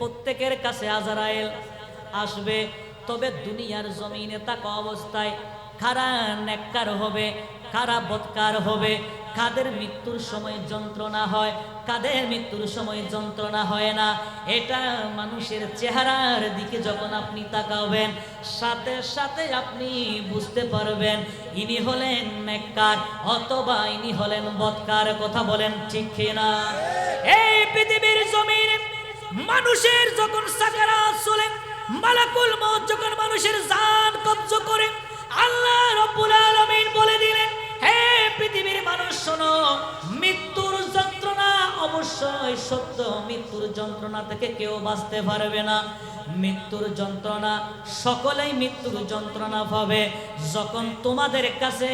প্রত্যেকের কাছে আজরাইল আসবে, তবে দুনিয়ার জমিনে থাকা অবস্থায় কারা নেককার হবে, কারা বদকার হবে, কাদের মৃত্যুর সময় যন্ত্রণা হয়, কাদের মৃত্যুর সময় যন্ত্রণা হয় না, এটা মানুষের চেহারার দিকে যখন আপনি তাকাবেন সাথে সাথে আপনি বুঝতে পারবেন ইনি হলেন নেককার অথবা ইনি হলেন বদকার। কথা বলেন ঠিক কিনা? এই পৃথিবীর জমিনে মানুষের যখন সাকারাত চলে, মালাকুল মউত যখন মানুষের জান কবজ করে, আল্লাহ রাব্বুল আলামিন বলে দিলেন, হে পৃথিবীর মানুষ শোনো, মৃত্যুর যন্ত্রণা অবশ্যই সত্য, মৃত্যুর যন্ত্রণা থেকে কেউ বাঁচতে পারবে না। মৃত্যুর যন্ত্রণা সকলেই মৃত্যুর যন্ত্রণা পাবে। যখন তোমাদের কাছে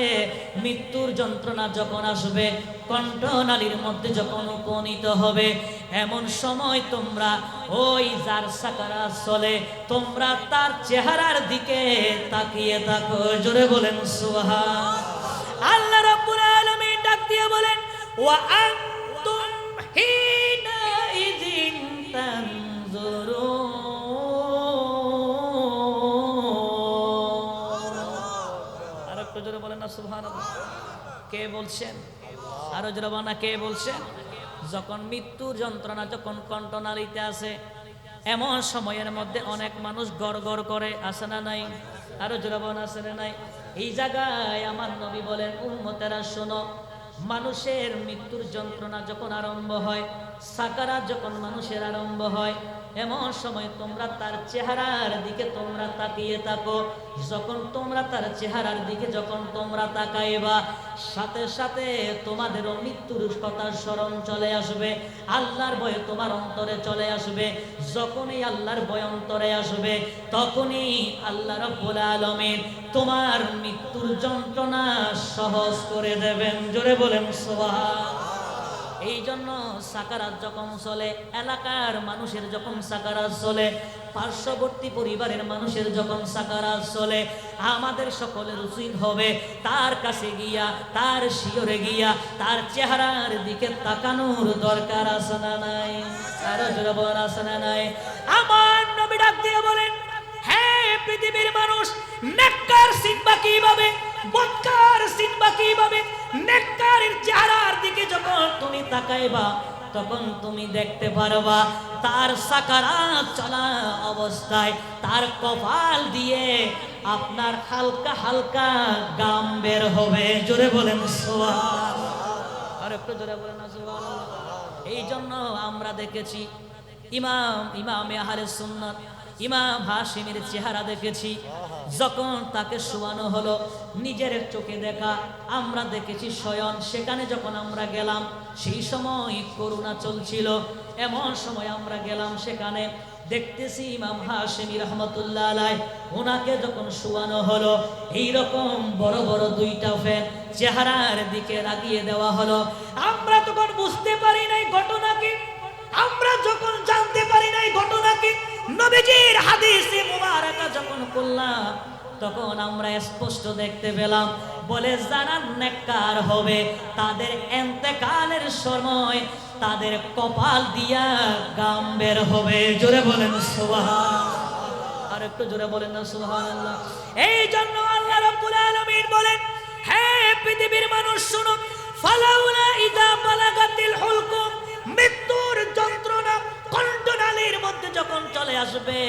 মৃত্যুর যন্ত্রণা যখন আসবে, কণ্ঠনালীর মধ্যে যখন উপনীত হবে, এমন সময় তোমরা ওই যার সাকারাত চলে তোমরা তার চেহারার দিকে তাকিয়ে থাকো। জোরে বলেন সুবহান। আল্লাহ রাব্বুল আলামিন ডাক দিয়ে বলেন, ওয়া আনতুম হিনা ইযিন তানজুরুন। আরেকটু জোরে বলেন না সুবহানাল্লাহ। কে বলছেন? আরো জোরে বলেন না, কে বলছেন? যখন মৃত্যুর যন্ত্রণা যখন কণ্ঠনালীতে আসে, এমন সময়ের মধ্যে অনেক মানুষ গড় গড় করে, আসে না নাই? আরো জোরে বলেন, আসে না নাই? এই জায়গায় আমার নবী বলেন, উম্মতেরা শোনো, মানুষের মৃত্যুর যন্ত্রণা যখন আরম্ভ হয়, সাকারাত যখন মানুষের আরম্ভ হয়, এমন সময় তোমরা তার চেহারার দিকে তোমরা তাকিয়ে থাকো। যখন তোমরা তার চেহারার দিকে যখন তোমরা তাকাইবা, সাথে সাথে তোমাদেরও মৃত্যুর কথা স্মরণ চলে আসবে, আল্লাহর ভয় তোমার অন্তরে চলে আসবে। যখনই আল্লাহর ভয় অন্তরে আসবে, তখনই আল্লাহ রাব্বুল আলামিন তোমার মৃত্যুর যন্ত্রণা সহজ করে দেবেন। জোরে বলেন সুবহান। এই জন্য সাকারাত যখন চলে, এলাকার মানুষের যখন সাকারাত চলে, পার্শ্ববর্তী পরিবারের মানুষের যখন সাকারাত চলে, আমাদের সকলের উচিত হবে তার কাছে গিয়া, তার শিয়রে গিয়া, তার চেহারার দিকে তাকানোর দরকার আছে না নাই? আরো জোরে বলেন, আছে না নাই? আমার নবী ডাক দিয়ে বলেন, হে পৃথিবীর মানুষ, নেককার চিনবা কিভাবে, বদকার চিনবা কিভাবে? নেককারের চেহারার দিকে যখন তুমি তাকাইবা, তখন তুমি দেখতে পারবা তার সাকারাত চলা অবস্থায় তার কপাল দিয়ে আপনার হালকা হালকা গাম বের হবে। জোরে বলেন সুবহানাল্লাহ। আর একটু জোরে বলেন না সুবহানাল্লাহ। এই জন্য আমরা দেখেছি ইমামে আহলে সুন্নাত ইমাম হাশিমের চেহারা দেখেছি, যখন তাকে শোয়ানো হলো, নিজের চোখে দেখা আমরা দেখেছি শয়ন, সেখানে যখন আমরা গেলাম সেই সময় করোনা চলছিল, এমন সময় আমরা গেলাম সেখানে দেখতেছি ইমাম হাশিমি রহমতুল্লাহ আলাইহি ওনাকে যখন শোয়ানো হলো, এইরকম বড় বড় দুইটা ফ্যান চেহারার দিকে লাগিয়ে দেওয়া হলো। আমরা তখন বুঝতে পারি নাই ঘটনা কি, আমরা যখন জানতে পারি নাই ঘটনা কি, নবীজির হাদিসে মুবারাকা যখন করলাম, তখন আমরা স্পষ্ট দেখতে পেলাম, বলে যারা নেককার হবে তাদের ইন্তেকালের সময় তাদের কপাল দিয়া গাম বের হবে। জোরে বলেন সুবহানাল্লাহ। আর একটু জোরে বলেন না সুবহানাল্লাহ। এই জন্য আল্লাহ রাব্বুল আলামিন বলেন, হে পৃথিবীর মানুষ শুনো, ফালাউলা ইযা বালাগাতিল হুলকুম, মৃত্যুর যন্ত্রণা কণ্ঠনালীর মধ্যে যখন চলে আসবে,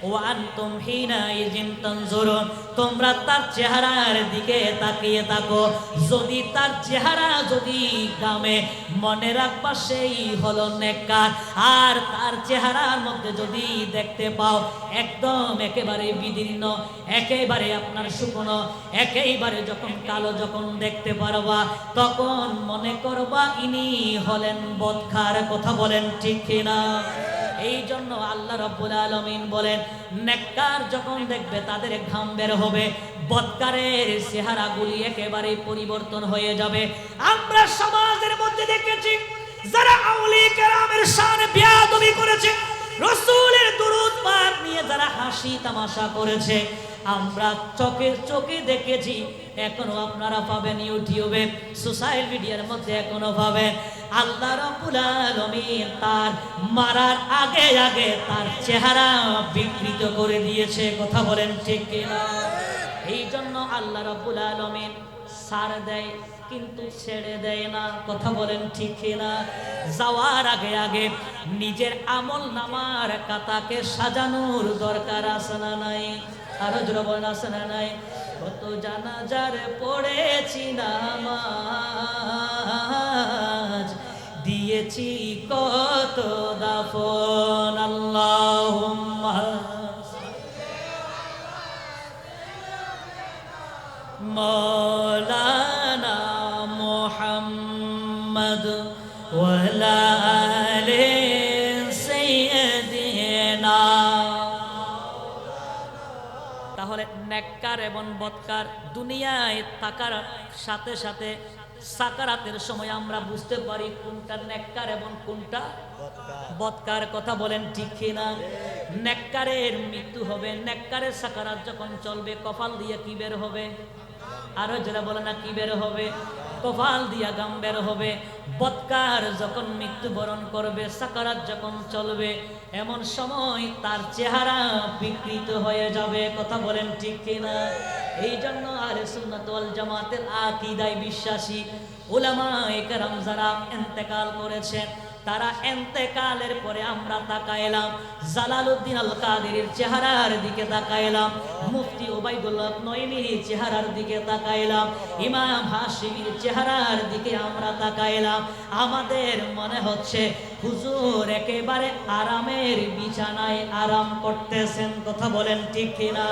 ওয়া আনতুম হিনা ইযিন তানজুরুন, তোমরা তার চেহারার দিকে তাকিয়ে থাকো। যদি তার চেহারা যদি গামে, মনে রাখবা সেই হলো নেককার। আর তার চেহারার মধ্যে যদি দেখতে পাও একদম একেবারে বিদীর্ণ, একেবারে আপনার শুকনো, একেবারে যখন কালো যখন দেখতে পারবা, তখন মনে করবা ইনি হলেন বদকার। কথা বলেন ঠিক কিনা? এই জন্য আল্লাহ রাব্বুল আলামিন বলেন, নেককার যখন দেখবে তাদের ঘাম বের হবে, বদকারের চেহারাগুলি একেবারে পরিবর্তন হয়ে যাবে। আমরা সমাজের মধ্যে দেখেছি যারা আউলিয়া কেরামের শানে বেয়াদবি করেছে, রাসূলের দুরূদ পাক নিয়ে যারা হাসি তামাশা করেছে, আমরা চোখে চোখে দেখেছি এখনো আপনারা পাবেন ইউটিউবে, সোশ্যাল মিডিয়ার মধ্যে এখনো পাবেন। আল্লাহ রাব্বুল আলামিন তার মারার আগে আগে তার চেহারা বিকৃত করে দিয়েছে। কথা বলেন ঠিক কিনা? এই জন্য আল্লাহ রাব্বুল আলামিন ছাড় দেয় কিন্তু ছেড়ে দেয় না। কথা বলেন ঠিক কিনা? যাওয়ার আগে আগে নিজের আমল নামার খাতাকে সাজানোর দরকার আছে না নাই? আরো জোরে বলেন আছে না নাই? কত জানাজার পড়েছি নামাজ, দিয়েছি কত দাফন। আল্লাহুম্মা মৌলানা মুহাম্মদ ওয়ালা আলি সাইয়্যিদিনা। তাহলে নেককার এবং বদকার দুনিয়ায় থাকার সাথে সাথে সাকারাতের সময় আমরা বুঝতে পারি কোনটা নেককার এবং কোনটা বদকার। কথা বলেন ঠিক কিনা? নেককারের মৃত্যু হবে, নেককারের সাকারাত যখন চলবে কপাল দিয়ে কি বের হবে? আরো যারা বলে না কি বের হবে? কপাল দিয়া গাম বের হবে। বদকার যখন মৃত্যুবরণ করবে, সাকারাত যখন চলবে, এমন সময় তার চেহারা বিকৃত হয়ে যাবে। কথা বলেন ঠিক কিনা? এই জন্য আহলে সুন্নাত ওয়াল জামাতের আকীদায় বিশ্বাসী উলামায়ে কেরাম যারা ইন্তেকাল করেছেন, তারা ইন্তেকালের পরে আমরা তাকাইলাম জালালউদ্দিন আল কাদেরীর চেহারার দিকে তাকাইলাম, মুফতি উবাইদুল্লাহ নয়মির চেহারার দিকে তাকাইলাম, ইমাম হাশিমির চেহারার দিকে আমরা তাকাইলাম। আমাদের মনে হচ্ছে হুজুর একেবারে আরামের বিছানায় আরাম করতেছেন। কথা বলেন ঠিক কিনা?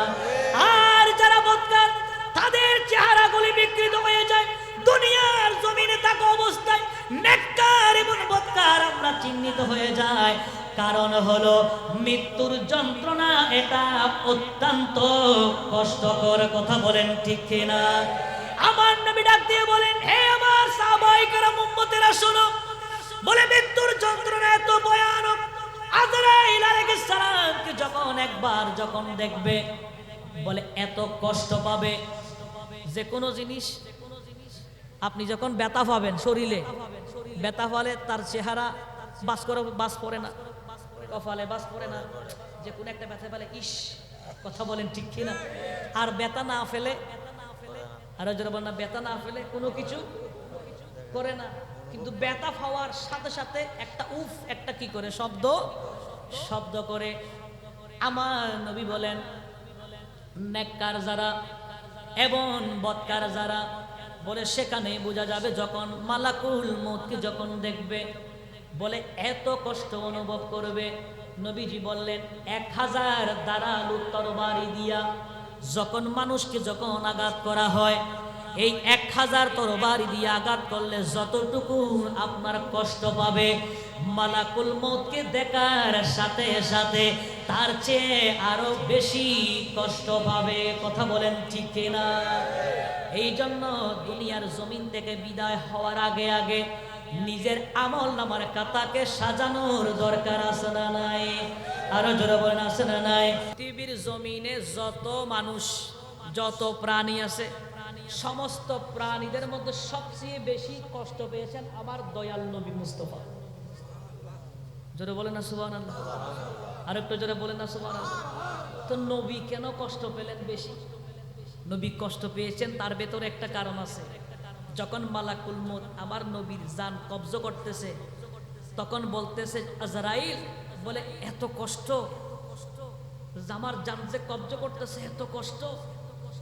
আর যারা বদকার তাদের চেহারাগুলি বিকৃত হয়ে যায়। দুনিয়ার জমিনে থাকা অবস্থায় নেককার এবং বদকার আমরা চিহ্নিত হয়ে যায়। কারণ হলো মৃত্যুর যন্ত্রণা এটা অত্যন্ত কষ্টকর। কথা বলেন ঠিক কিনা? আমার নবী ডাক দিয়ে বলেন, হে আমার সাহাবায়ে কেরাম উম্মতেরা শোনো, বলে মৃত্যুর যন্ত্রণা এত ভয়ানক। আজরাইল আলাইহিস সালামকে যখন একবার যখন দেখবে, বলে এত কষ্ট পাবে। যে কোনো জিনিস আপনি যখন ব্যথা পাবেন শরীরে, ব্যথা পালে তার চেহারা বাস পড়ে না, কপালে বাস পড়ে না। যে কোনো একটা ব্যথা পেলে ইস, কথা বলেন ঠিক কিনা? আর ব্যথা না ফেলে, আর না ব্যথা না ফেলে কোনো কিছু করে না। কিন্তু ব্যথা পাওয়ার সাথে সাথে একটা উফ, একটা কি করে শব্দ করে। আমার নবী বলেন নেককার যারা এবং বদকার যারা, বলে সেখানে বোঝা যাবে যখন মালাকুল মউতকে যখন দেখবে, বলে এত কষ্ট অনুভব করবে। নবীজি বললেন 1000 ধারালো তরবারি দিয়া যখন মানুষকে যখন আঘাত করা হয়, এই 1000 তরবারি দিয়ে আঘাত করলে যতটুকু আপনার কষ্ট পাবে, মালাকুল মউতকে দেখার সাথে সাথে তার চেয়ে আরো বেশি কষ্ট পাবে। কথা বলেন ঠিক কিনা? এই জন্য দুনিয়ার জমিন থেকে বিদায় হওয়ার আগে আগে নিজের আমল নামার খাতাকে সাজানোর দরকার আছে না নাই? আরো জোরে বলেন আছে না নাই? পৃথিবীর জমিনে যত মানুষ, যত প্রাণী আছে, সমস্ত প্রাণীদের মধ্যে সবচেয়ে বেশি কষ্ট পেয়েছেন আমার দয়াল নবী মুস্তাফা। জোরে বলেন না সুবহানাল্লাহ? আর একটু জোরে বলেন না সুবহানাল্লাহ? তো নবী কেন কষ্ট পেলেন বেশি? নবী কষ্ট পেয়েছেন তার ভেতরে একটা কারণ আছে। যখন মালাকুল মউত আমার নবীর জান কবজ করতেছে, তখন বলতেছে আজরাইল, বলে এত কষ্ট, আমার জান যে কবজ করতেছে এত কষ্ট।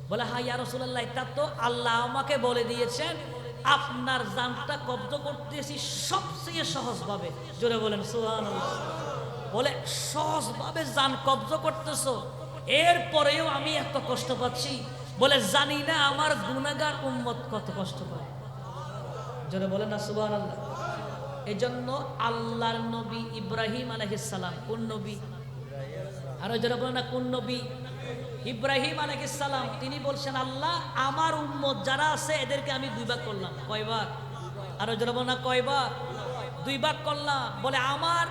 বলে হ্যাঁ ইয়া রাসূলুল্লাহ, এটা তো আল্লাহ আমাকে বলে দিয়েছেন আপনার জানটা কবজ করতেছি সবচেয়ে সহজভাবে। জোরে বলেন সুবহানাল্লাহ। বলে সহজভাবে জান কবজ করতেছো, এরপরেও আমি এত কষ্ট পাচ্ছি। বলে জানি না আমার গুনাহগার উম্মত কত কষ্ট পায়। জোরে বলেন না সুবহানাল্লাহ। এজন্য আল্লাহর নবী ইব্রাহিম আলাইহিস সালাম, কোন নবী? আরো জোরে বলেন না কোন নবী? ইব্রাহিম আলাইহিস সালাম। তিনি বলছেন আল্লাহ আমার উম্মত যারা আছে এদেরকে আমি 2 ভাগ করলাম। কয় ভাগ? আরো জোরে বলেন না কয় ভাগ? 2 ভাগ করলাম। বলে আমার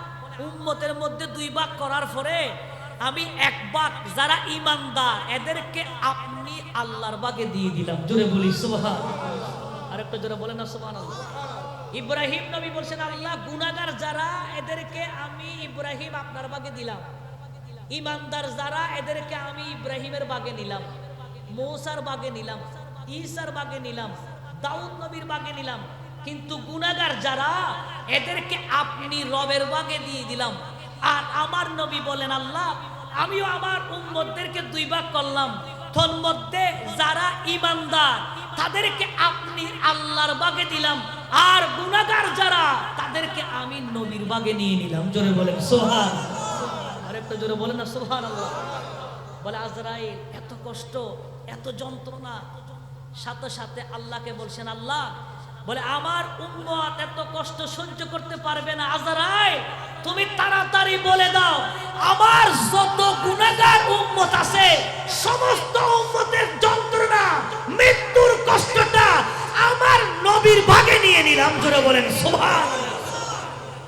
উম্মতের মধ্যে 2 ভাগ করার পরে আমি এক ভাগ যারা ঈমানদার এদেরকে আপনি আল্লাহর ভাগে দিয়ে দিলাম। জোরে বলি সুবহানাল্লাহ। আরেকটা জোরে বলেন না সুবহানাল্লাহ। ইব্রাহিম নবী বলছেন আল্লাহ গুনাহগার যারা এদেরকে আমি ইব্রাহিম আপনার ভাগে দিলাম, ঈমানদার যারা এদেরকে আমি ইব্রাহিমের ভাগে নিলাম, মূসার ভাগে নিলাম, ঈসার ভাগে নিলাম, দাউদ নবীর ভাগে নিলাম। কিন্তু গুনাহগার যারা এদেরকে আপনি রবের ভাগে দিয়ে দিলাম। আর আমার নবী বলেন আল্লাহ আমিও আমার উম্মতদেরকে দুই ভাগ করলাম, তোর মধ্যে যারা ঈমানদার তাদেরকে আপনি আল্লাহর ভাগে দিলাম, আর গুনাহগার যারা তাদেরকে আমি নবীর ভাগে নিয়ে নিলাম। জোরে বলেন সুবহানাল্লাহ। আরেকটা জোরে বলেন না সুবহানাল্লাহ। বলে আজরাইল এত কষ্ট এত যন্ত্রণা, সাথে সাথে আল্লাহকে বলছেন আল্লাহ বলে আমার উম্মত এত কষ্ট সহ্য করতে পারবে না, আজরাইল তুমি তাড়াতাড়ি বলে দাও আমার যত গুনাহগার উম্মত আছে সমস্ত উম্মতের যন্ত্রণা মৃত্যুর কষ্টটা আমার নবীর ভাগে নিয়ে নিলাম। জোরে বলেন সুবহানাল্লাহ।